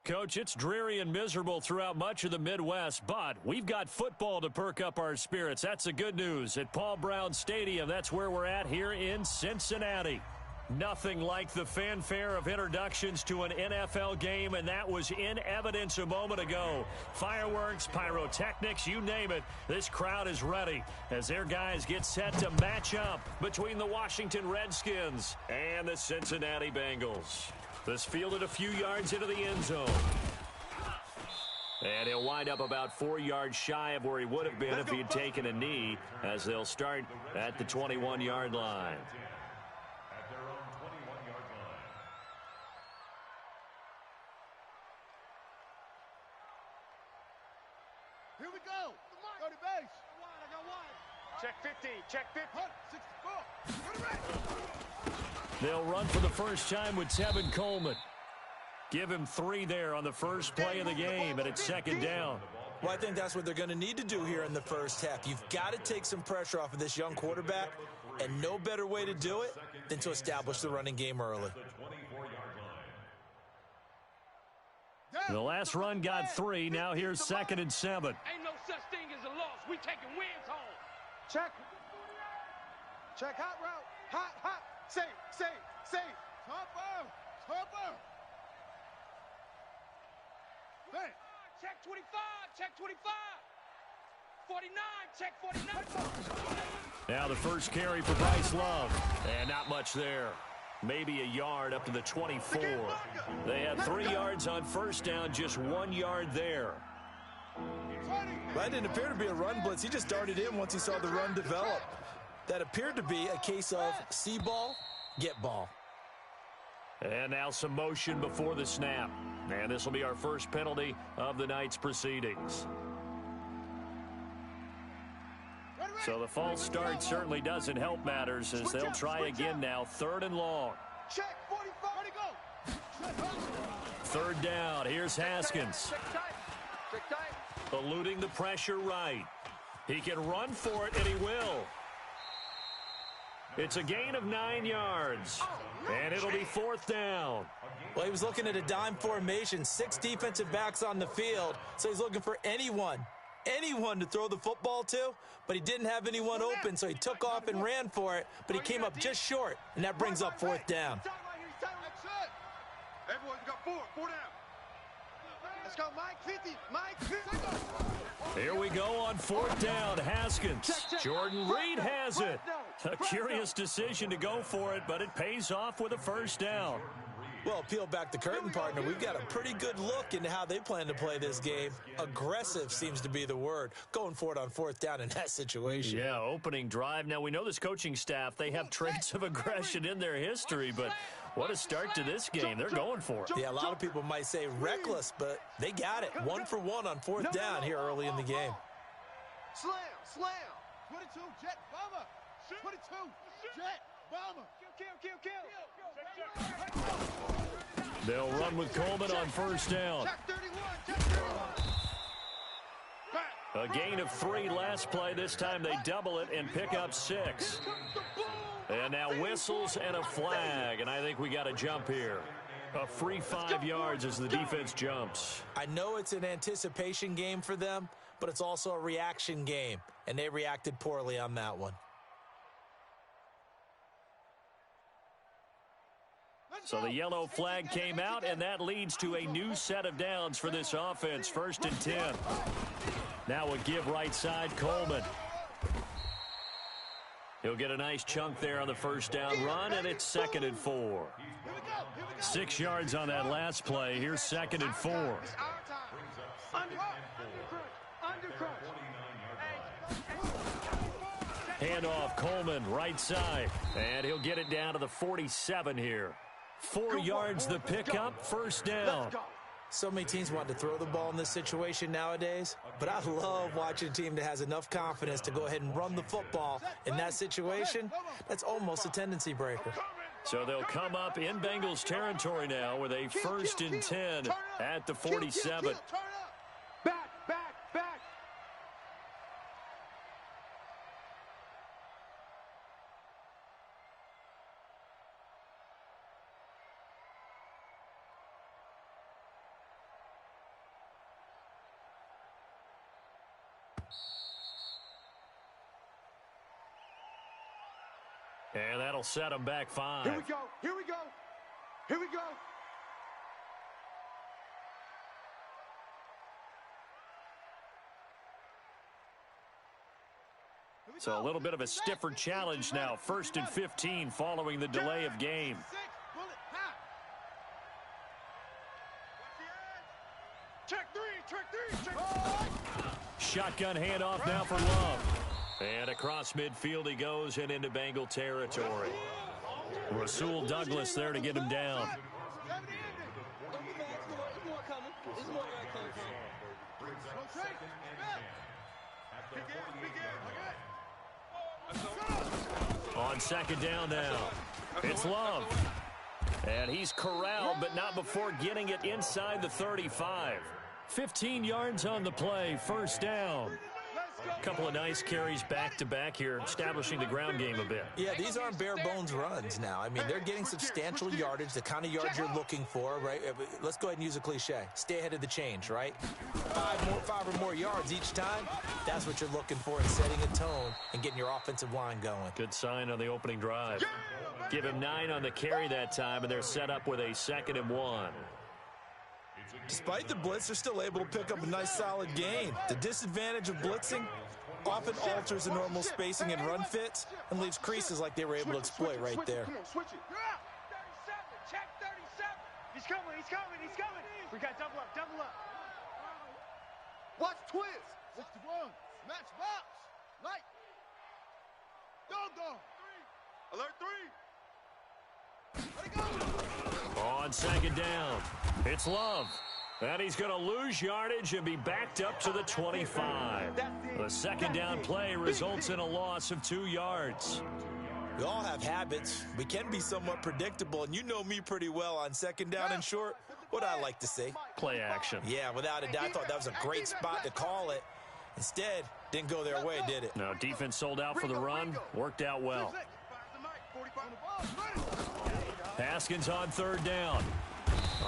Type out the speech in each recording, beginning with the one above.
Coach, it's dreary and miserable throughout much of the Midwest, but we've got football to perk up our spirits. That's the good news. At Paul Brown Stadium, that's where we're at here in Cincinnati. Nothing like the fanfare of introductions to an NFL game, and that was in evidence a moment ago. Fireworks, pyrotechnics, you name it. This crowd is ready as their guys get set to match up between the Washington Redskins and the Cincinnati Bengals. This fielded a few yards into the end zone. And he'll wind up about 4 yards shy of where he would have been if he had taken a knee, as they'll start at the 21-yard line. Here we go. Go to base. I got wide. Check 50. Check 50. 64. They'll run for the first time with Tevin Coleman. Give him 3 there on the first play of the game, and it's second down. Well, I think that's what they're going to need to do here in the first half. You've got to take some pressure off of this young quarterback, and no better way to do it than to establish the running game early. The last run got 3. Now here's 2nd and 7. Ain't no such thing as a loss. We taking wins home. Check. Check hot route. Hot. Safe. Topper. Hey. Check 25. Check 25. 49. Check 49. Now the first carry for Bryce Love. And not much there. Maybe a yard up to the 24. They had 3 yards on first down, just 1 yard there. That didn't appear to be a run blitz. He just darted in once he saw the run develop. That appeared to be a case of see ball, get ball. And now some motion before the snap. And this will be our first penalty of the night's proceedings. So the false start certainly doesn't help matters as they'll try again now. 3rd and long. Check 45. Go. 3rd down. Here's Haskins. Check tight. Eluding the pressure right. He can run for it, and he will. It's a gain of 9 yards. And it'll be 4th down. Well, he was looking at a dime formation, 6 defensive backs on the field, so he's looking for anyone to throw the football to, but he didn't have anyone open, so he took off and ran for it, but he came up just short, and that brings up 4th down. Everyone's got 4 down. Let's go, Mike 50. Mike 50. Here we go on 4th down. Haskins. Jordan Reed has it. A curious decision to go for it, but it pays off with a first down. Well, peel back the curtain, partner. We've got a pretty good look into how they plan to play this game. Aggressive seems to be the word. Going for it on 4th down in that situation. Yeah, opening drive. Now, we know this coaching staff, they have traits of aggression in their history, but what a start to this game. They're going for it. Yeah, a lot of people might say reckless, but they got it. 1 for 1 on 4th down here early in the game. Slam. 22, jet, bomber. 22, jet, bomber. Kill. They'll run with Coleman on first down. Check 31. A gain of 3 last play. This time they double it and pick up 6. And now whistles and a flag, and I think we got a jump here. A free 5 yards as the defense jumps. I know it's an anticipation game for them, but it's also a reaction game, and they reacted poorly on that one. So the yellow flag came out, and that leads to a new set of downs for this offense. 1st and 10. Now a give right side, Coleman. He'll get a nice chunk there on the first down run, and it's 2nd and 4. 6 yards on that last play. Here's 2nd and 4. Handoff, Coleman, right side. And he'll get it down to the 47 here. 4 yards the pickup, first down. So many teams want to throw the ball in this situation nowadays, but I love watching a team that has enough confidence to go ahead and run the football. In that situation, that's almost a tendency breaker. So they'll come up in Bengals territory now with a 1st and 10 at the 47. Back. And that'll set them back 5. Here we go. Here we go. Here we go. So a little bit of a stiffer challenge now. 1st and 15 following the delay of game. Check three. Shotgun handoff now for Love. And across midfield he goes and into Bengal territory. Rasul Douglas there to get him down. On 2nd down now, it's Love. And he's corralled, but not before getting it inside the 35. 15 yards on the play, 1st down. Couple of nice carries back-to-back here, establishing the ground game a bit. Yeah, these aren't bare-bones runs now. I mean, they're getting substantial yardage, the kind of yards you're looking for, right? Let's go ahead and use a cliche. Stay ahead of the change, right? 5 or more yards each time, that's what you're looking for in setting a tone and getting your offensive line going. Good sign on the opening drive. Give him 9 on the carry that time, and they're set up with a 2nd and 1. Despite the blitz, they're still able to pick up a nice solid gain. The disadvantage of blitzing often alters the normal spacing and run fits and leaves creases like they were able to exploit right there. 37, check 37. He's coming. We got double up. Watch twist. 61. Match box. Light. Go. Alert 3. Let it go. On 2nd down, it's Love. And he's going to lose yardage and be backed up to the 25. The 2nd down play results in a loss of 2 yards. We all have habits. We can be somewhat predictable, and you know me pretty well on 2nd down and short. What I like to see. Play action. Yeah, without a doubt, I thought that was a great spot to call it. Instead, didn't go their way, did it? No, defense sold out for the run. Worked out well. Haskins on 3rd down.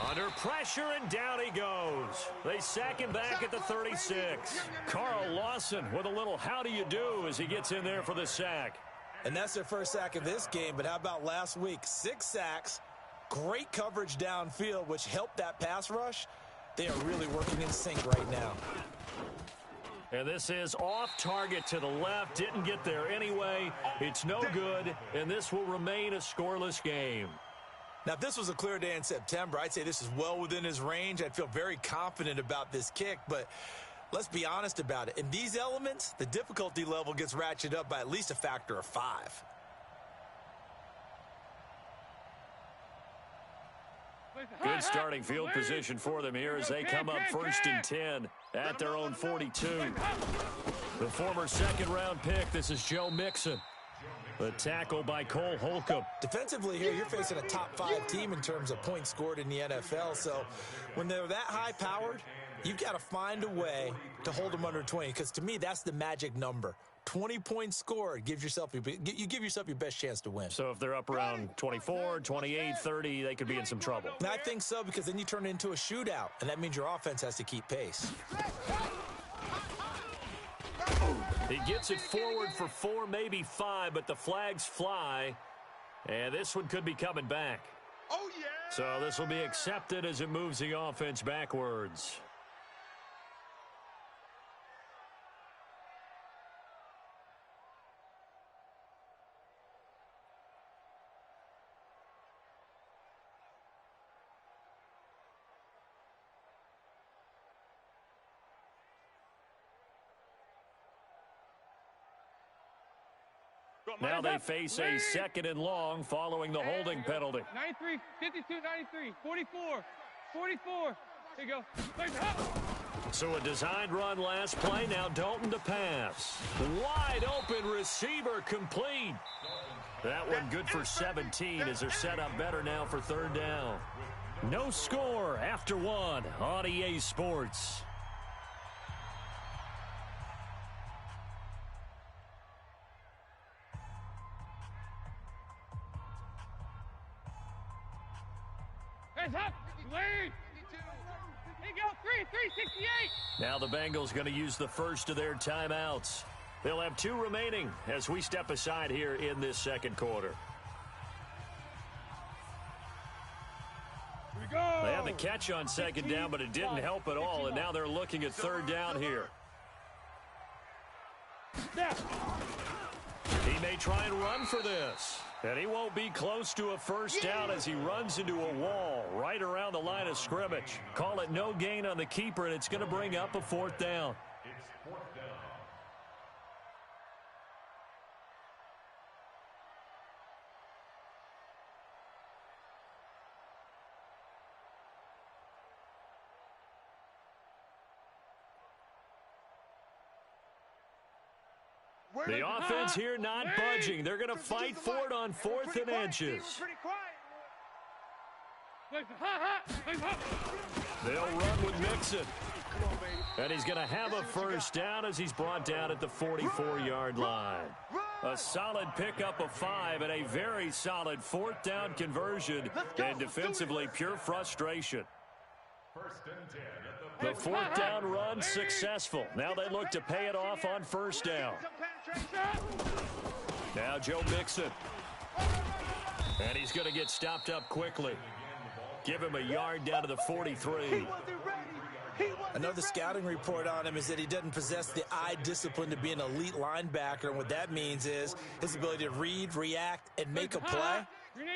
Under pressure, and down he goes. They sack him back at the 36. Carl Lawson with a little how do you do as he gets in there for the sack. And that's their first sack of this game, but how about last week? 6 sacks, great coverage downfield, which helped that pass rush. They are really working in sync right now. And this is off target to the left. Didn't get there anyway. It's no good, and this will remain a scoreless game. Now, if this was a clear day in September, I'd say this is well within his range. I'd feel very confident about this kick, but let's be honest about it. In these elements, the difficulty level gets ratcheted up by at least a factor of 5. Good starting field position for them here as they come up 1st and 10 at their own 42. The former 2nd-round pick, this is Joe Mixon. The tackle by Cole Holcomb. Defensively here, you're facing a top 5 team in terms of points scored in the NFL. So when they're that high-powered, you've got to find a way to hold them under 20. Because to me, that's the magic number. 20 points scored, you give yourself your best chance to win. So if they're up around 24, 28, 30, they could be in some trouble. And I think so, because then you turn it into a shootout, and that means your offense has to keep pace. He gets it forward for 4, maybe 5, but the flags fly, and this one could be coming back. Oh, yeah. So this will be accepted as it moves the offense backwards. Now they face a 2nd and long following the holding penalty. 93, 52, 93, 44, 44. There you go. So a designed run last play. Now Dalton to pass. Wide open receiver complete. That one good for 17 as they're set up better now for 3rd down. No score after 1 on EA Sports. Up, lead. There you go, 368. Now the Bengals going to use the first of their timeouts. They'll have 2 remaining as we step aside here in this second quarter. They had the catch on second down, but it didn't help at all, and now they're looking at third down here. He may try and run for this, and he won't be close to a first down as he runs into a wall right around the line of scrimmage. Call it no gain on the keeper, and it's going to bring up a 4th down. The offense here not budging. They're going to fight for it on 4th and inches. They'll run with Mixon. And he's going to have a first down as he's brought down at the 44-yard line. A solid pickup of 5 and a very solid 4th down conversion. And defensively, pure frustration. The 4th down run successful. Now they look to pay it off on first down. Now Joe Mixon. And he's going to get stopped up quickly. Give him a yard down to the 43. Another scouting report on him is that he doesn't possess the eye discipline to be an elite linebacker. And what that means is his ability to read, react, and make a play.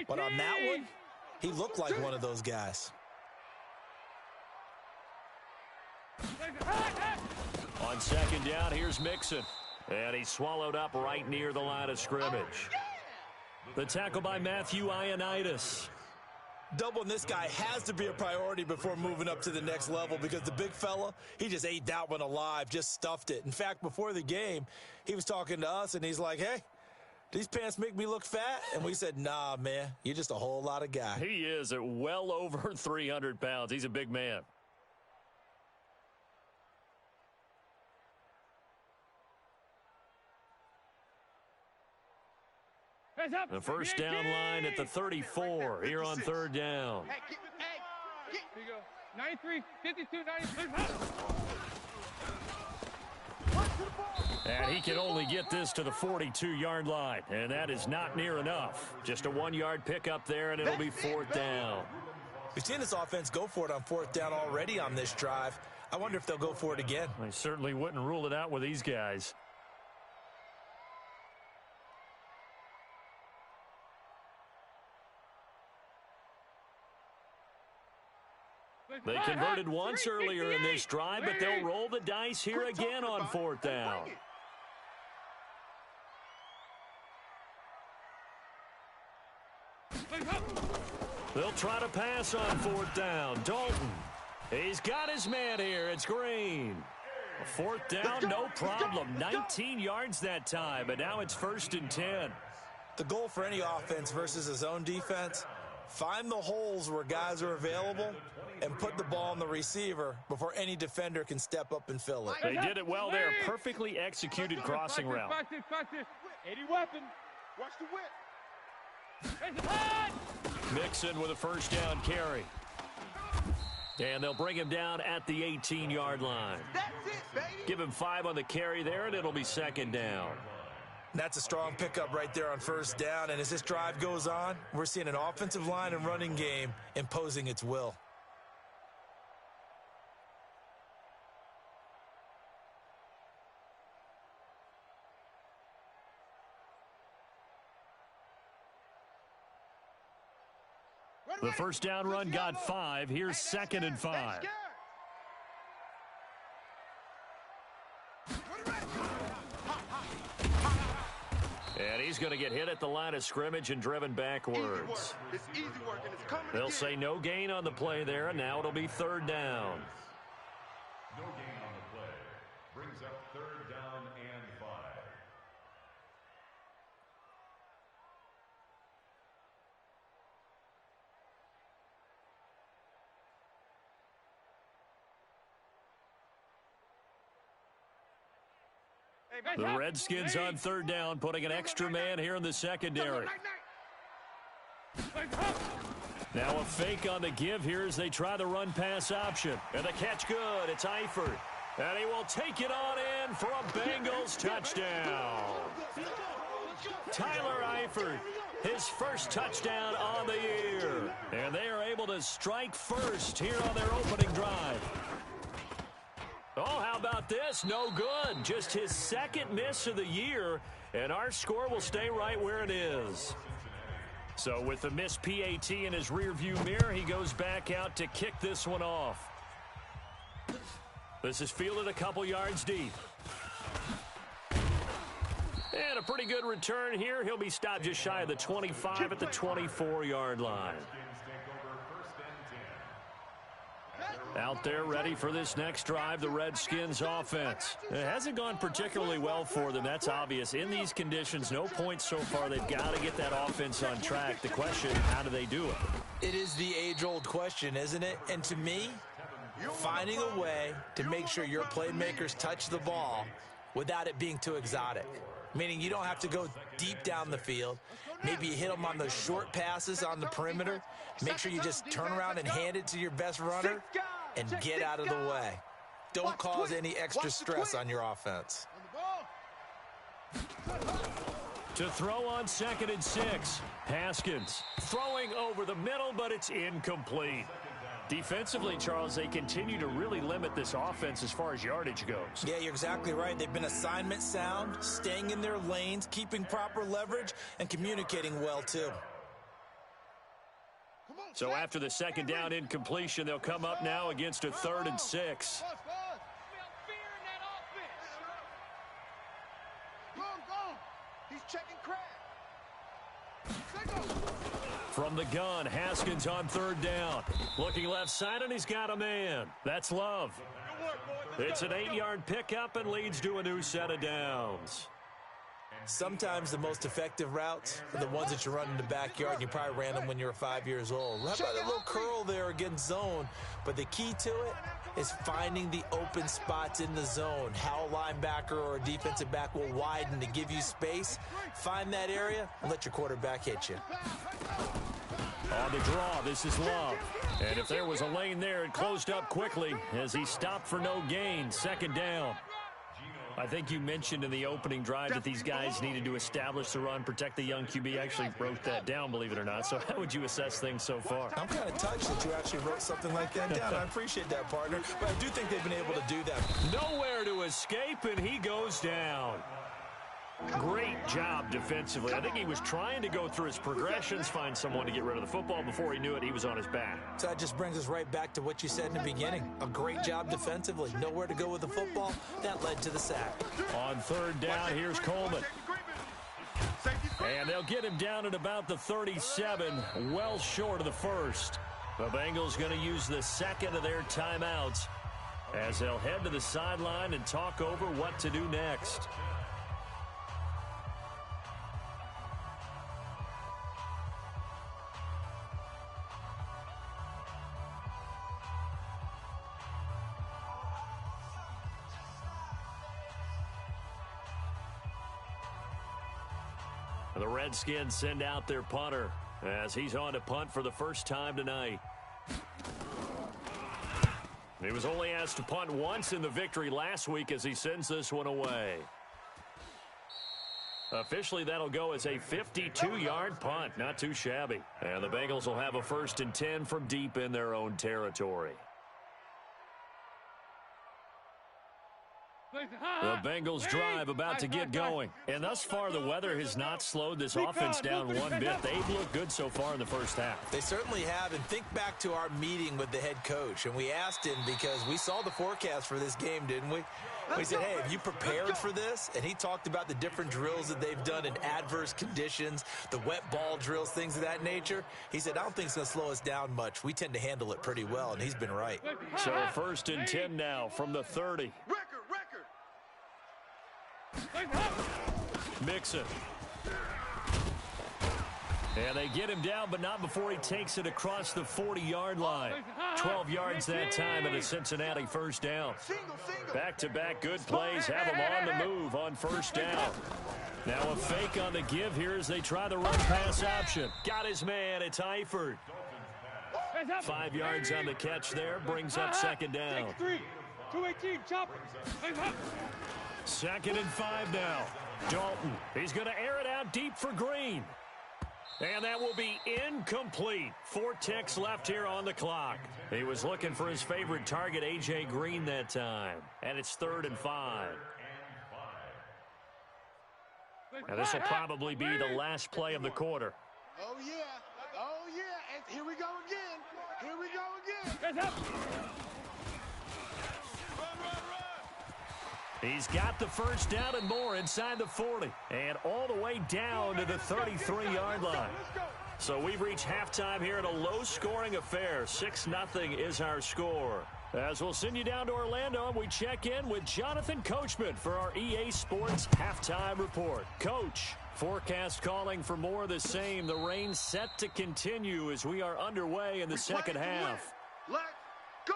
But on that one, he looked like one of those guys. On second down, here's Mixon. And he's swallowed up right near the line of scrimmage. The tackle by Matthew Ioannidis. Doubling this guy has to be a priority before moving up to the next level because the big fella, he just ate that one alive, just stuffed it. In fact, before the game, he was talking to us, and he's like, hey, these pants make me look fat? And we said, nah, man, you're just a whole lot of guy. He is at well over 300 pounds. He's a big man. The first down line at the 34 here on third down. Here you go. 93, 52, 93. And he can only get this to the 42-yard line, and that is not near enough. Just a 1-yard pickup there, and it'll be 4th down. We've seen this offense go for it on 4th down already on this drive. I wonder if they'll go for it again. I certainly wouldn't rule it out with these guys. They converted once earlier in this drive, but they'll roll the dice here again on 4th down. They'll try to pass on 4th down. Dalton. He's got his man here. It's Green. 4th down, no problem. 19 yards that time, but now it's 1st and 10. The goal for any offense versus his own defense, find the holes where guys are available and put the ball on the receiver before any defender can step up and fill it. They did it well there. Perfectly executed crossing route. 80 weapon. Watch the whip. Mixon with a first down carry. And they'll bring him down at the 18-yard line. That's it, baby. Give him 5 on the carry there, and it'll be 2nd down. That's a strong pickup right there on 1st down. And as this drive goes on, we're seeing an offensive line and running game imposing its will. The first down run got 5. Here's 2nd and 5. And he's going to get hit at the line of scrimmage and driven backwards. They'll say no gain on the play there, and now it'll be 3rd down. No gain on the play. Brings up 3rd down and 5. The Redskins on 3rd down, putting an extra man here in the secondary. Now a fake on the give here as they try the run-pass option. And the catch good. It's Eifert. And he will take it on in for a Bengals touchdown. Tyler Eifert, his first touchdown on the year. And they are able to strike first here on their opening drive. Oh, how about this? No good. Just his second miss of the year, and our score will stay right where it is. So with the missed PAT in his rearview mirror, he goes back out to kick this one off. This is fielded a couple yards deep. And a pretty good return here. He'll be stopped just shy of the 25 at the 24-yard line. Out there ready for this next drive, the Redskins offense. It hasn't gone particularly well for them, that's obvious. In these conditions, no points so far. They've got to get that offense on track. The question, how do they do it? It is the age-old question, isn't it? And to me, finding a way to make sure your playmakers touch the ball without it being too exotic. Meaning you don't have to go deep down the field. Maybe you hit them on those short passes on the perimeter. Make sure you just turn around and hand it to your best runner and get out of the way. Don't cause any extra stress on your offense. To throw on 2nd and 6. Haskins throwing over the middle, but it's incomplete. Defensively, Charles, they continue to really limit this offense as far as yardage goes. Yeah, you're exactly right. They've been assignment sound, staying in their lanes, keeping proper leverage, and communicating well, too. So after the second down incompletion, they'll come up now against a 3rd and 6. He's checking crack. From the gun, Haskins on 3rd down. Looking left side, and he's got a man. That's Love. It's an 8-yard pickup and leads to a new set of downs. Sometimes the most effective routes are the ones that you run in the backyard, and you probably ran them when you were 5 years old. How about a little curl there against zone? But the key to it is finding the open spots in the zone. How a linebacker or a defensive back will widen to give you space. Find that area and let your quarterback hit you. On the draw, this is Love. And if there was a lane there, it closed up quickly as he stopped for no gain. 2nd down. I think you mentioned in the opening drive that these guys needed to establish the run, protect the young QB. I actually wrote that down, believe it or not. So how would you assess things so far? I'm kind of touched that you actually wrote something like that down. I appreciate that, partner. But I do think they've been able to do that. Nowhere to escape, and he goes down. Great job defensively. I think he was trying to go through his progressions, find someone to get rid of the football. Before he knew it, he was on his back. So that just brings us right back to what you said in the beginning. A great job defensively. Nowhere to go with the football. That led to the sack. On 3rd down, here's Coleman. And they'll get him down at about the 37, well short of the 1st. The Bengals going to use the 2nd of their timeouts as they'll head to the sideline and talk over what to do next. The Redskins send out their punter as he's on to punt for the first time tonight. He was only asked to punt once in the victory last week as he sends this one away. Officially, that'll go as a 52-yard punt. Not too shabby. And the Bengals will have a 1st and 10 from deep in their own territory. The Bengals drive about to get going. And thus far, the weather has not slowed this offense down one bit. They've looked good so far in the first half. They certainly have. And think back to our meeting with the head coach. And we asked him because we saw the forecast for this game, didn't we? We said, hey, have you prepared for this? And he talked about the different drills that they've done in adverse conditions, the wet ball drills, things of that nature. He said, I don't think it's going to slow us down much. We tend to handle it pretty well, and he's been right. So 1st and 10 now from the 30. Mixon. And they get him down, but not before he takes it across the 40-yard line. 12 yards that time and a Cincinnati 1st down. Back-to-back good plays have him on the move on 1st down. Now a fake on the give here as they try the run-pass option. Got his man. It's Eifert. 5 yards on the catch there. Brings up 2nd down. 218, chop. Second and 5 now. Dalton, he's going to air it out deep for Green. And that will be incomplete. 4 ticks left here on the clock. He was looking for his favorite target, A.J. Green, that time. And it's 3rd and 5. And this will probably be the last play of the quarter. Oh, yeah. Oh, yeah. And here we go again. Here we go again. He's got the first down and more inside the 40. And all the way down to the 33-yard line. So we've reached halftime here in a low-scoring affair. 6-0 is our score. As we'll send you down to Orlando, and we check in with Jonathan Coachman for our EA Sports Halftime Report. Coach, forecast calling for more of the same. The rain set to continue as we are underway in the second half. Let's go!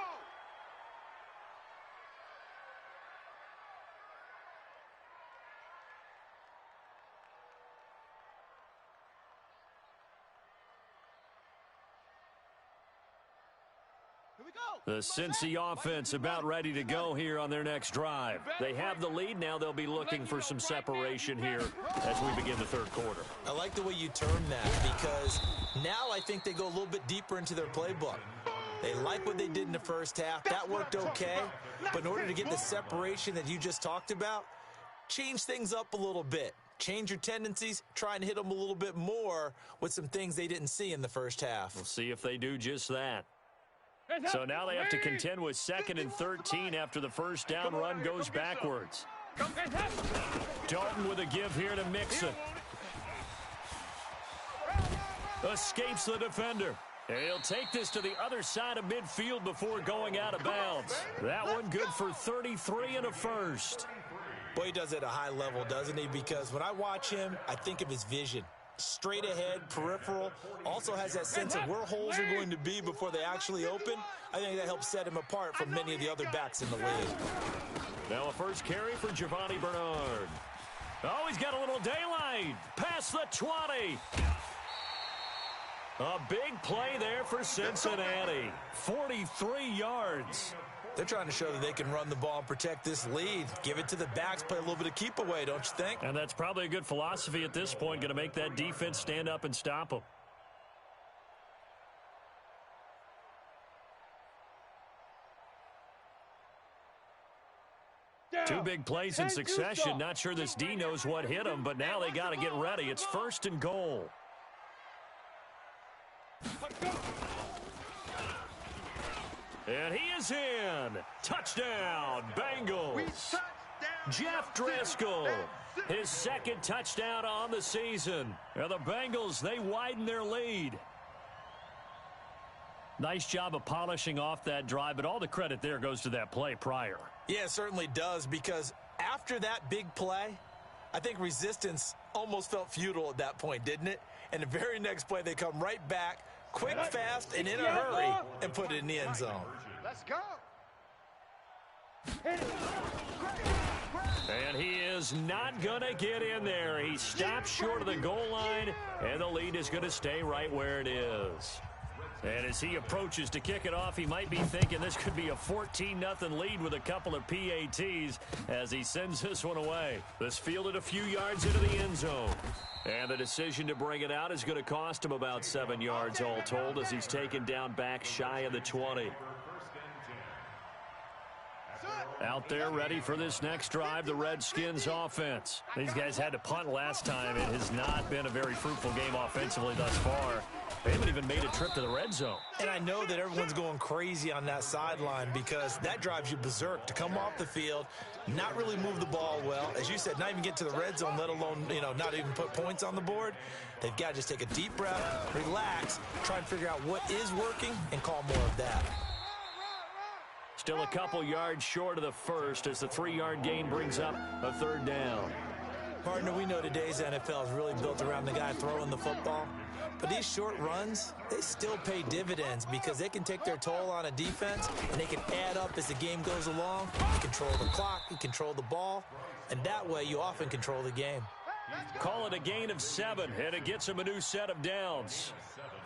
The Cincy offense about ready to go here on their next drive. They have the lead. Now they'll be looking for some separation here as we begin the third quarter. I like the way you term that because now I think they go a little bit deeper into their playbook. They like what they did in the first half. That worked okay. But in order to get the separation that you just talked about, change things up a little bit. Change your tendencies, try and hit them a little bit more with some things they didn't see in the first half. We'll see if they do just that. So now they have to contend with 2nd and 13 after the first down run goes backwards. Dalton with a give here to Mixon. Escapes the defender. And he'll take this to the other side of midfield before going out of bounds. That one good for 33 and a first. Boy, he does it at a high level, doesn't he? Because when I watch him, I think of his vision. Straight ahead, peripheral, also has that sense of where holes are going to be before they actually open. I think that helps set him apart from many of the other backs in the league. Now a first carry for Giovanni Bernard. Oh, he's got a little daylight. Past the 20. A big play there for Cincinnati. 43 yards. They're trying to show that they can run the ball and protect this lead. Give it to the backs, play a little bit of keep away, don't you think? And that's probably a good philosophy at this point, going to make that defense stand up and stop them. Two big plays in succession. Not sure this D knows what hit him, but now they got to get ready. It's 1st and goal. And he is in. Touchdown, Bengals. Jeff Driscoll, his 2nd touchdown on the season. And the Bengals, they widen their lead. Nice job of polishing off that drive, but all the credit there goes to that play prior. Yeah, it certainly does, because after that big play, I think resistance almost felt futile at that point, didn't it? And the very next play, they come right back, quick, fast, and in a hurry, and put it in the end zone. Let's go. And he is not going to get in there. He stops short of the goal line, and the lead is going to stay right where it is. And as he approaches to kick it off, he might be thinking this could be a 14-0 lead with a couple of PATs as he sends this one away. This fielded a few yards into the end zone. And the decision to bring it out is going to cost him about 7 yards all told as he's taken down back shy of the 20. Out there ready for this next drive, the Redskins offense. These guys had to punt last time. It has not been a very fruitful game offensively thus far. They haven't even made a trip to the red zone. And I know that everyone's going crazy on that sideline because that drives you berserk to come off the field, not really move the ball well. As you said, not even get to the red zone, let alone, not even put points on the board. They've got to just take a deep breath, relax, try and figure out what is working and call more of that. Still a couple yards short of the first as the 3-yard gain brings up a 3rd down. Partner, we know today's NFL is really built around the guy throwing the football. But these short runs, they still pay dividends because they can take their toll on a defense and they can add up as the game goes along. You control the clock, you control the ball, and that way you often control the game. Call it a gain of 7, and it gets him a new set of downs.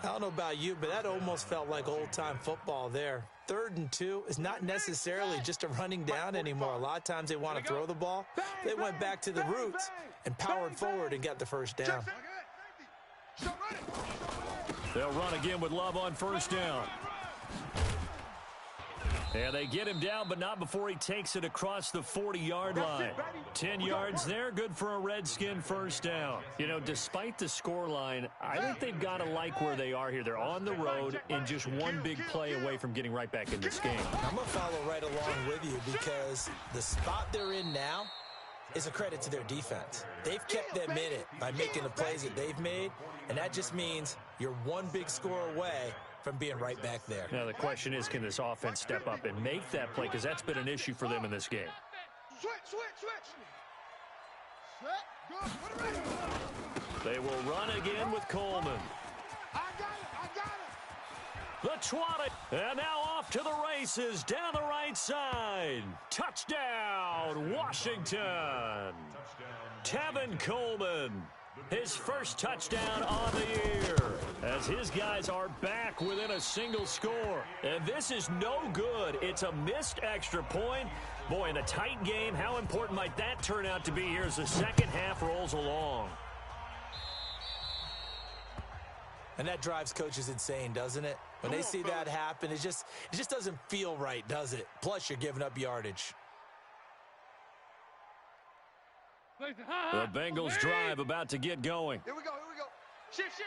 I don't know about you, but that almost felt like old-time football there. 3rd and 2 is not necessarily just a running down anymore. A lot of times they want to throw the ball. They went back to the roots and powered forward and got the first down. They'll run again with Love on first down. And they get him down, but not before he takes it across the 40-yard line. 10 yards there, good for a Redskin first down. You know, despite the scoreline, I think they've got to like where they are here. They're on the road and just one big play away from getting right back in this game. I'm going to follow right along with you because the spot they're in now is a credit to their defense. They've kept them in it by making the plays that they've made, and that just means you're one big score away from being right back there. Now, the question is, can this offense step up and make that play? Because that's been an issue for them in this game. They will run again with Coleman. The 20. And now off to the races down the right side. Touchdown, Washington. Tevin Coleman. His first touchdown on the year as his guys are back within a single score. And this is no good. It's a missed extra point. Boy, in a tight game, how important might that turn out to be here as the second half rolls along? And that drives coaches insane, doesn't it? When they see that happen, it just doesn't feel right, does it? Plus, you're giving up yardage. The Bengals drive about to get going. Here we go. Shift.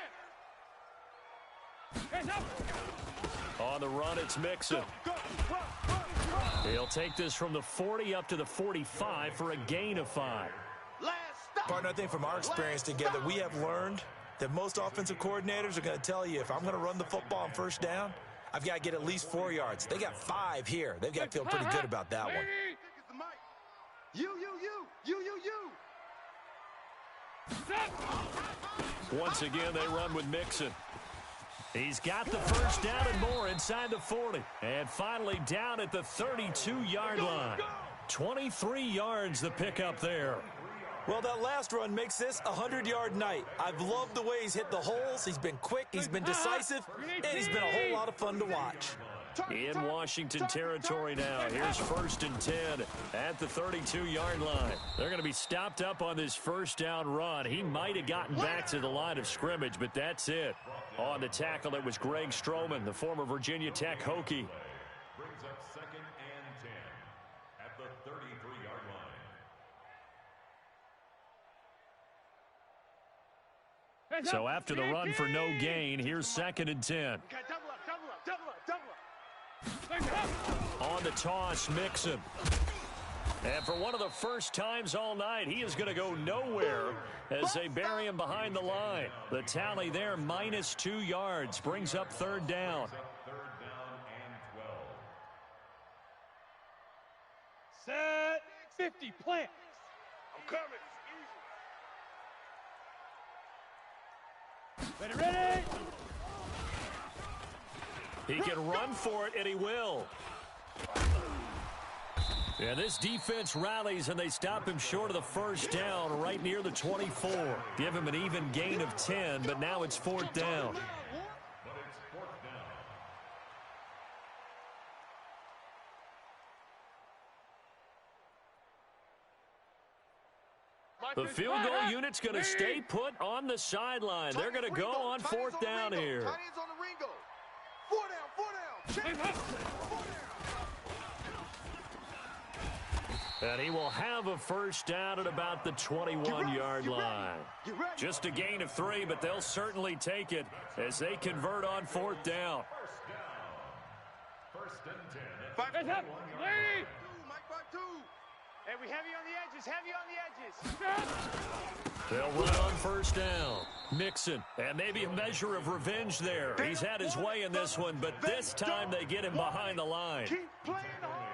On the run, it's Mixon. He'll take this from the 40 up to the 45 for a gain of 5. Partner, I think from our experience together, we have learned that most offensive coordinators are going to tell you, if I'm going to run the football on first down, I've got to get at least 4 yards. They got 5 here. They've got to feel pretty good about that one. You. Once again, they run with Mixon. He's got the first down and more inside the 40. And finally down at the 32-yard line. 23 yards the pickup there. Well, that last run makes this a 100-yard night. I've loved the way he's hit the holes. He's been quick, he's been decisive, and he's been a whole lot of fun to watch. In Washington territory now. Here's 1st and 10 at the 32-yard line. They're going to be stopped up on this first down run. He might have gotten back to the line of scrimmage, but that's it. On the tackle, it was Greg Stroman, the former Virginia Tech Hokie. Brings up 2nd and 10 at the 33-yard line. So after the run for no gain, here's 2nd and 10. On the toss, Mixon. And for one of the first times all night, he is going to go nowhere as they bury him behind the line. The tally there, minus 2 yards, brings up 3rd down. 3rd down and 12. Set 50, plant. I'm coming. Ready. He can run for it, and he will. And this defense rallies, and they stop him short of the first down right near the 24. Give him an even gain of 10, but now it's 4th down. But it's 4th down. The field goal unit's going to stay put on the sideline. They're going to go on 4th down here. Tight ends on the Ringo. 4 down. Check. And he will have a first down at about the 21-yard line. Just a gain of 3, but they'll certainly take it as they convert on 4th down. 1st and 10. Mike, Hey, we heavy on the edges. They'll run on 1st down. Mixon, and maybe a measure of revenge there. He's had his way in this one, but this time they get him behind the line.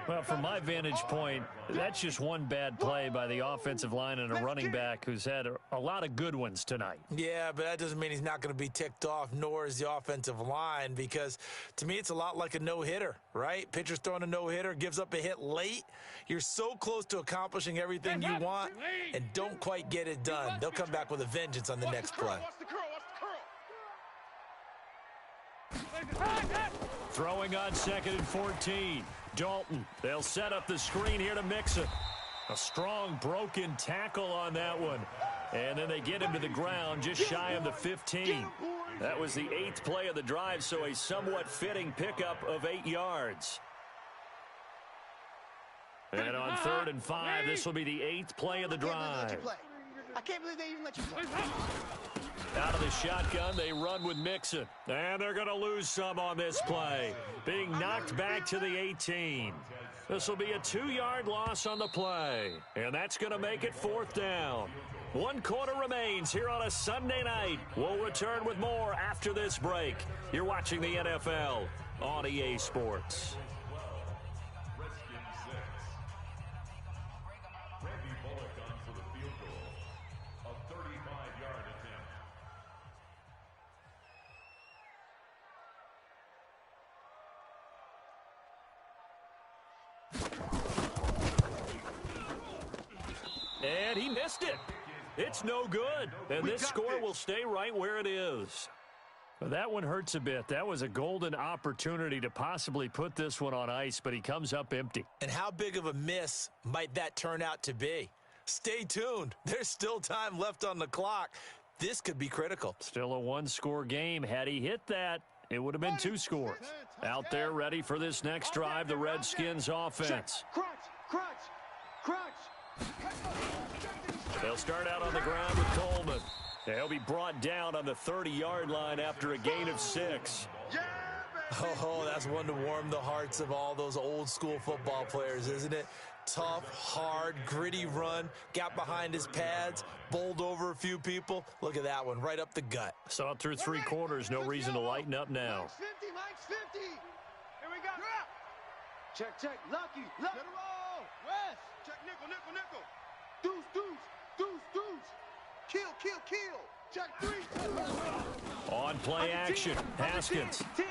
Well, from my vantage point, that's just one bad play by the offensive line and a running back who's had a lot of good ones tonight. Yeah, but that doesn't mean he's not going to be ticked off, nor is the offensive line, because to me it's a lot like a no-hitter, right? Pitcher's throwing a no-hitter, gives up a hit late. You're so close to accomplishing everything you want and don't quite get it done. They'll come back with a vengeance on the next play. Throwing on 2nd and 14. Dalton, they'll set up the screen here to Mixon. A strong broken tackle on that one. And then they get him to the ground just shy of the 15. That was the 8th play of the drive, so a somewhat fitting pickup of 8 yards. And on 3rd and 5, this will be the 8th play of the drive. I can't believe they even let you play. Out of the shotgun, they run with Mixon. And they're going to lose some on this play. Being knocked back to the 18. This will be a 2-yard loss on the play. And that's going to make it 4th down. 1 quarter remains here on a Sunday night. We'll return with more after this break. You're watching the NFL on EA Sports. And he missed it. It's no good. And this score will stay right where it is. Well, that one hurts a bit. That was a golden opportunity to possibly put this one on ice, but he comes up empty. And how big of a miss might that turn out to be? Stay tuned. There's still time left on the clock. This could be critical. Still a 1-score game. Had he hit that, it would have been 2 scores. Out there ready for this next drive, the Redskins offense. Crunch. They'll start out on the ground with Coleman. They'll be brought down on the 30-yard line after a gain of 6. Oh, that's one to warm the hearts of all those old-school football players, isn't it? Tough, hard, gritty run, got behind his pads, bowled over a few people. Look at that one, right up the gut. Saw it through 3 quarters, no reason to lighten up now. Mike's 50. Here we go. Check. Lucky. Get a roll. West. Check, nickel. Deuce. Kill. Check 3. On play action, Haskins. 10.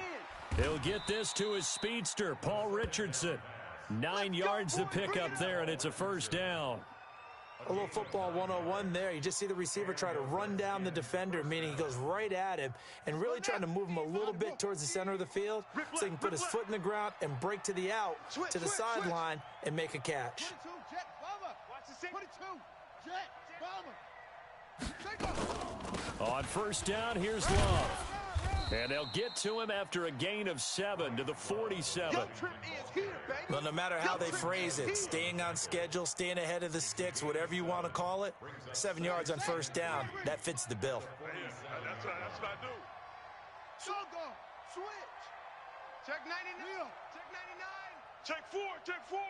He'll get this to his speedster, Paul Richardson. 9 yards to pick up there, and it's a 1st down. A little football 101 there. You just see the receiver try to run down the defender, meaning he goes right at him and really trying to move him a little bit towards the center of the field so he can put his foot in the ground and break to the out, to the sideline, and make a catch. 22, Jet, bomber. Watch the 22, Jet, bomber. On 1st down, here's Love. And they'll get to him after a gain of 7 to the 47. Well, no matter how they phrase it, staying on schedule, staying ahead of the sticks, whatever you want to call it, 7 yards on 1st down, that fits the bill. That's what I do. Shogo, switch. Check 99. Check 99. Check 4.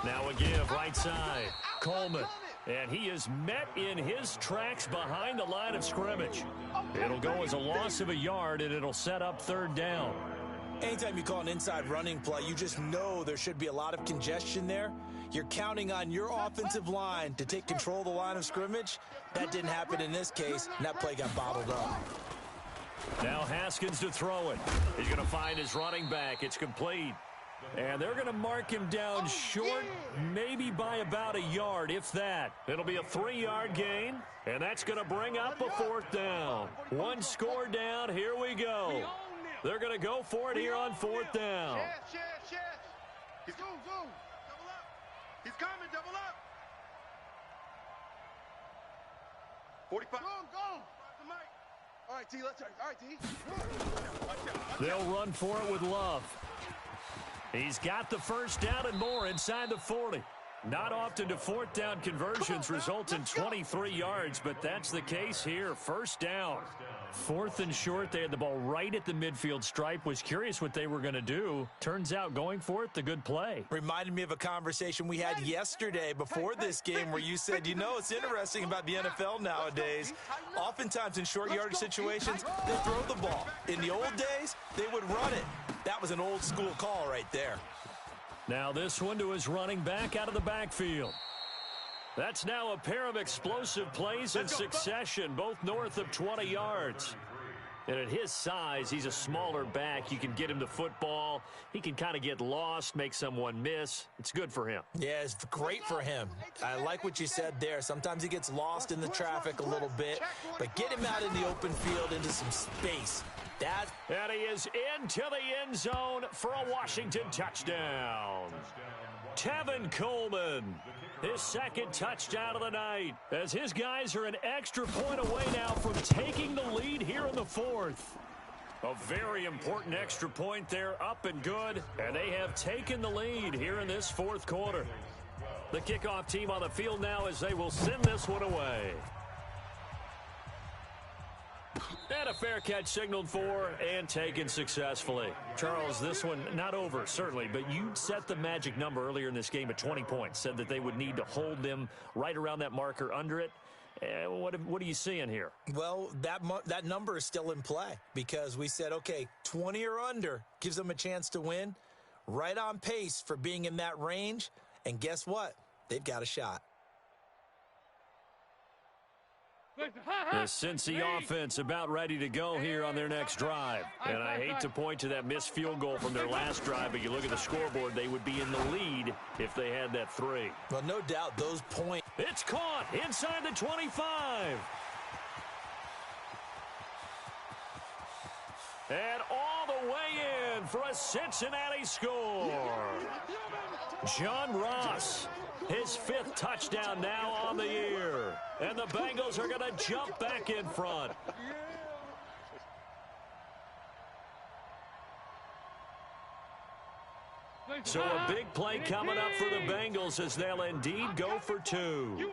Now a give, right side. Coleman. And he is met in his tracks behind the line of scrimmage. It'll go as a loss of a yard, and it'll set up 3rd down. Anytime you call an inside running play, you just know there should be a lot of congestion there. You're counting on your offensive line to take control of the line of scrimmage. That didn't happen in this case, and that play got bottled up. Now Haskins to throw it. He's going to find his running back. It's complete. And they're going to mark him down short, maybe by about a yard, if that. It'll be a 3-yard gain, and that's going to bring up a 4th down. 1 score down. Here we go. They're going to go for it here on 4th down. Yes. He's going. Double up. He's coming. Double up. 45. Go. All right, D, let's start. All right, D. They'll run for it with Love. He's got the 1st down and more inside the 40. Not often do fourth down conversions result in 23 yards, but that's the case here. First down. Fourth and short. They had the ball right at the midfield stripe. Was curious what they were going to do. Turns out going for it, the good play. Reminded me of a conversation we had yesterday before this game where you said, you know, it's interesting about the NFL nowadays. Oftentimes in short yardage situations, they throw the ball. In the old days, they would run it. That was an old school call right there. Now this one to his running back out of the backfield. That's now a pair of explosive plays in succession, both north of 20 yards. And at his size, he's a smaller back. You can get him the football. He can kind of get lost, make someone miss. It's good for him. Yeah, it's great for him. I like what you said there. Sometimes he gets lost in the traffic a little bit, but get him out in the open field into some space. And he is into the end zone for a Washington touchdown. Tevin Coleman, his second touchdown of the night, as his guys are an extra point away now from taking the lead here in the fourth. A very important extra point there, up and good, and they have taken the lead here in this fourth quarter. The kickoff team on the field now as they will send this one away. And a fair catch signaled for and taken successfully. Charles, this one not over, certainly, but you set the magic number earlier in this game at 20 points. Said that they would need to hold them right around that marker under it. What are you seeing here? Well, that number is still in play because we said, okay, 20 or under gives them a chance to win. Right on pace for being in that range. And guess what? They've got a shot. The Cincy offense about ready to go here on their next drive. And I hate to point to that missed field goal from their last drive, but you look at the scoreboard, they would be in the lead if they had that three. Well, no doubt those points. It's caught inside the 25. And all the way in for a Cincinnati score. John Ross, his fifth touchdown now on the year. And the Bengals are going to jump back in front. So a big play coming up for the Bengals as they'll indeed go for two.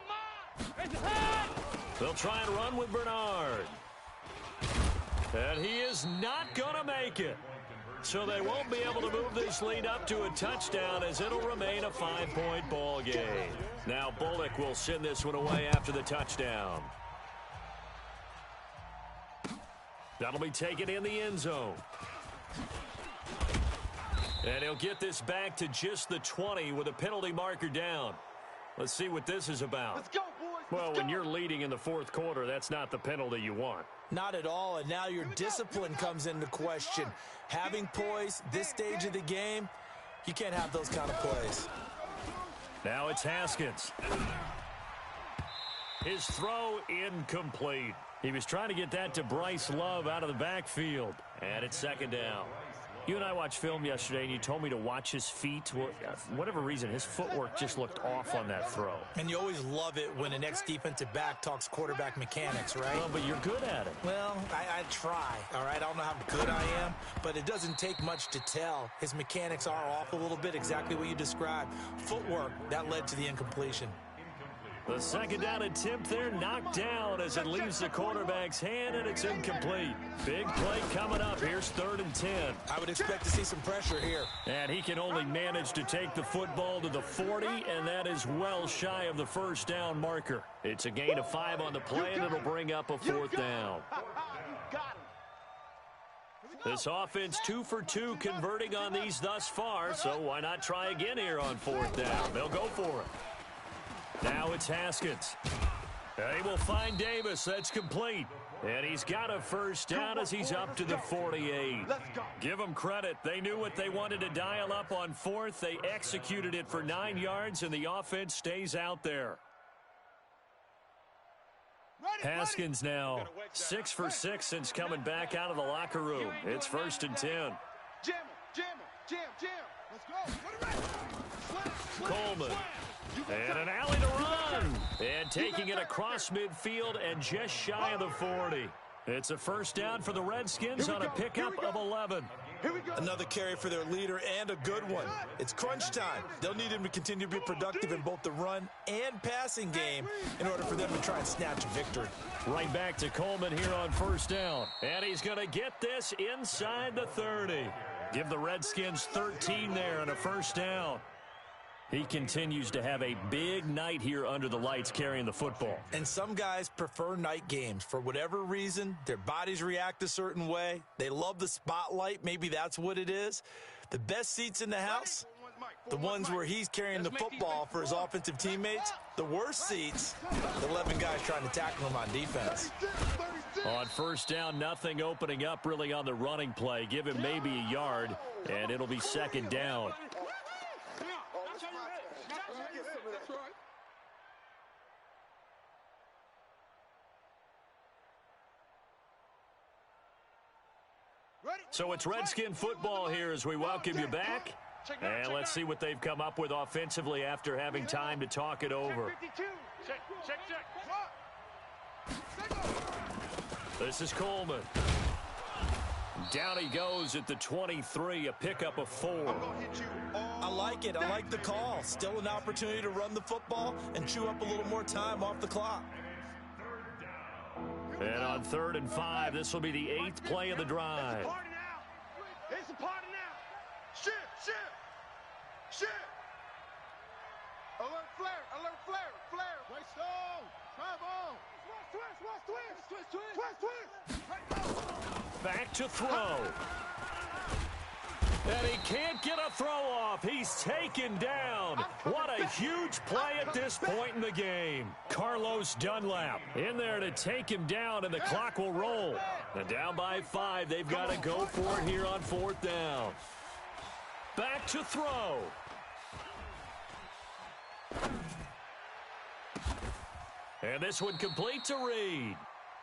They'll try and run with Bernard. And he is not going to make it. So they won't be able to move this lead up to a touchdown as it'll remain a 5-point ball game. Now Bullock will send this one away after the touchdown. That'll be taken in the end zone. And he'll get this back to just the 20 with a penalty marker down. Let's see what this is about. Let's go, boys. Well, when you're leading in the fourth quarter, that's not the penalty you want. Not at all, and now your discipline comes into question. Having poise this stage of the game, you can't have those kind of plays. Now it's Haskins. His throw incomplete. He was trying to get that to Bryce Love out of the backfield. And it's second down. You and I watched film yesterday, and you told me to watch his feet. Well, for whatever reason, his footwork just looked off on that throw. And you always love it when an ex-defensive back talks quarterback mechanics, right? Well, but you're good at it. Well, I try, all right? I don't know how good I am, but it doesn't take much to tell. His mechanics are off a little bit, exactly what you described. Footwork, that led to the incompletion. The second down attempt there knocked down as it leaves the quarterback's hand, and it's incomplete. Big play coming up. Here's 3rd and 10. I would expect to see some pressure here. And he can only manage to take the football to the 40, and that is well shy of the first down marker. It's a gain of 5 on the play, and it'll bring up a 4th down. This offense 2 for 2 converting on these thus far, so why not try again here on 4th down? They'll go for it. Now it's Haskins. They will find Davis. That's complete. And he's got a first down as he's up to the 48. Give them credit. They knew what they wanted to dial up on 4th. They executed it for 9 yards, and the offense stays out there. Haskins now 6 for 6 since coming back out of the locker room. It's 1st and 10. Coleman. And an alley to run. And taking it across midfield and just shy of the 40. It's a first down for the Redskins on a pickup of 11. Another carry for their leader and a good one. It's crunch time. They'll need him to continue to be productive in both the run and passing game in order for them to try and snatch a victory. Right back to Coleman here on first down. And he's going to get this inside the 30. Give the Redskins 13 there and a first down. He continues to have a big night here under the lights carrying the football. And some guys prefer night games. For whatever reason, their bodies react a certain way. They love the spotlight. Maybe that's what it is. The best seats in the house, the ones where he's carrying the football for his offensive teammates. The worst seats, the 11 guys trying to tackle him on defense. On first down, nothing opening up really on the running play. Give him maybe a yard, and it'll be second down. So it's Redskin football here as we welcome you back. And let's see what they've come up with offensively after having time to talk it over. This is Coleman. Down he goes at the 23, a pickup of 4. I like it. I like the call. Still an opportunity to run the football and chew up a little more time off the clock. And on 3rd and 5, this will be the 8th play of the drive. It's a party now. Shift. Alert flare. Right stone. Travel. Twist. Back to throw. And he can't get a throw off. He's taken down. What a huge play at this point in the game. Carlos Dunlap in there to take him down, and the clock will roll. And down by 5, they've got to go for it here on 4th down. Back to throw. And this one complete to Reed.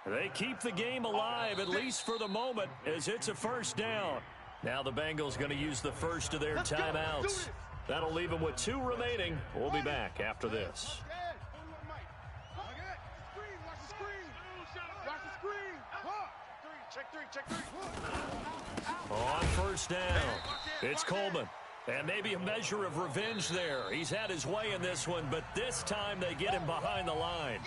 They keep the game alive, at least for the moment, as it's a first down. Now the Bengals going to use the first of their timeouts. That'll leave them with 2 remaining. We'll be back after this. Check three. On first down, it's Coleman. And maybe a measure of revenge there. He's had his way in this one, but this time they get him behind the line.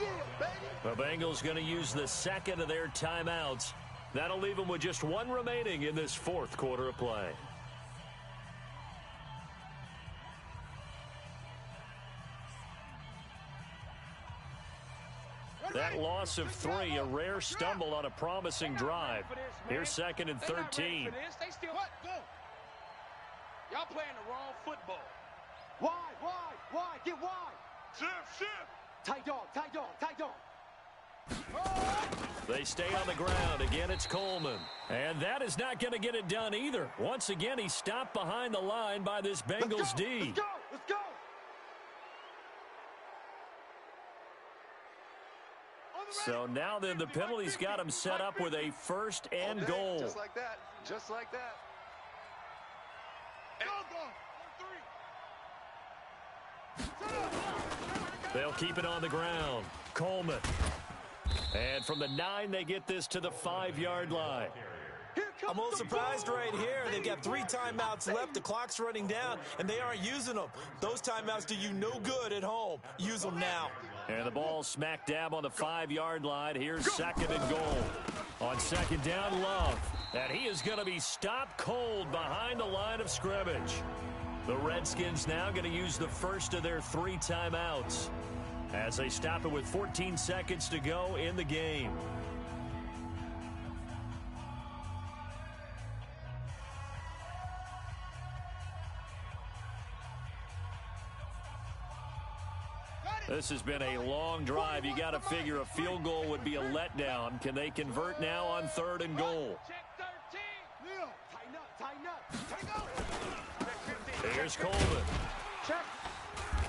The Bengals going to use the second of their timeouts. That'll leave them with just 1 remaining in this 4th quarter of play. That loss of 3, a rare stumble on a promising drive. Here's 2nd and 13. Y'all playing the wrong football. Why? Get wide. Shift. Tight dog. They stay on the ground. Again, it's Coleman. And that is not going to get it done either. Once again, he's stopped behind the line by this Bengals D. Let's go. So now then, the penalty's got him set up with a 1st and goal. Just like that. They'll keep it on the ground. Coleman. And from the 9, they get this to the 5-yard line. I'm a little surprised right here. They've got 3 timeouts left. The clock's running down, and they aren't using them. Those timeouts do you no good at home. Use them now. And the ball smack dab on the 5-yard line. Here's 2nd and goal. On 2nd down, Love. And he is going to be stopped cold behind the line of scrimmage. The Redskins now going to use the first of their 3 timeouts as they stop it with 14 seconds to go in the game. This has been a long drive. You got to figure a field goal would be a letdown. Can they convert now on 3rd and goal? Tighten up. Here's Coleman.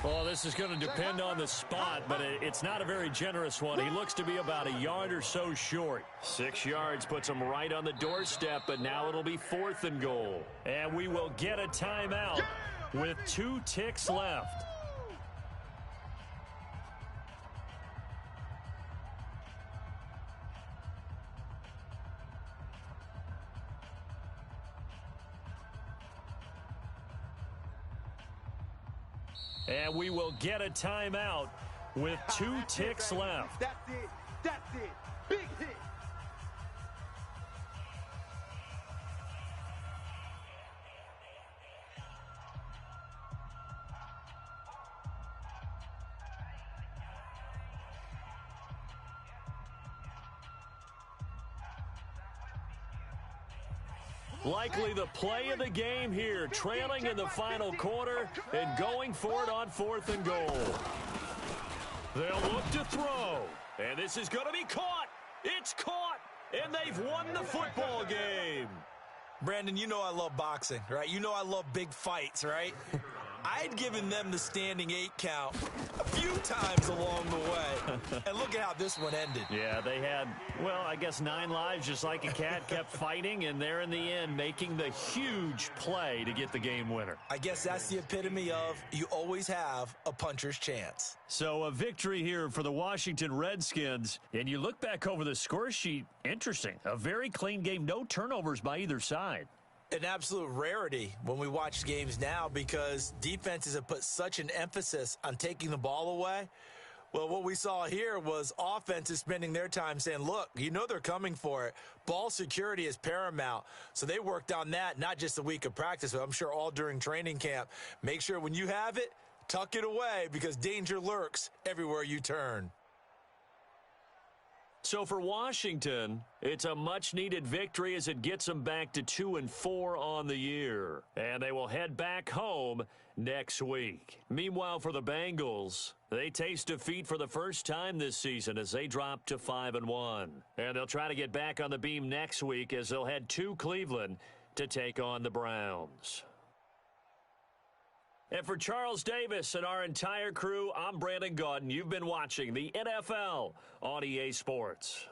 Well, this is going to depend on the spot, but it's not a very generous one. He looks to be about a yard or so short. 6 yards puts him right on the doorstep, but now it'll be 4th and goal. And we will get a timeout with 2 ticks left. And we will get a timeout with 2 ticks left. That's it. That's it. Big hit. Likely the play of the game here, trailing in the final quarter and going for it on 4th and goal. They'll look to throw, and this is going to be caught. It's caught, and they've won the football game. Brandon, you know I love boxing, right? You know I love big fights, right? I'd given them the standing 8 count a few times along the way. And look at how this one ended. Yeah, they had, well, I guess 9 lives just like a cat, kept fighting, and they're in the end making the huge play to get the game winner. I guess that's the epitome of you always have a puncher's chance. So a victory here for the Washington Redskins. And you look back over the score sheet, interesting. A very clean game, no turnovers by either side. An absolute rarity when we watch games now because defenses have put such an emphasis on taking the ball away. Well, what we saw here was offenses spending their time saying, look, you know they're coming for it. Ball security is paramount. So they worked on that, not just a week of practice, but I'm sure all during training camp. Make sure when you have it, tuck it away because danger lurks everywhere you turn. So for Washington, it's a much-needed victory as it gets them back to 2-4 on the year. And they will head back home next week. Meanwhile, for the Bengals, they taste defeat for the first time this season as they drop to 5-1. And they'll try to get back on the beam next week as they'll head to Cleveland to take on the Browns. And for Charles Davis and our entire crew, I'm Brandon Gaudin. You've been watching the NFL on EA Sports.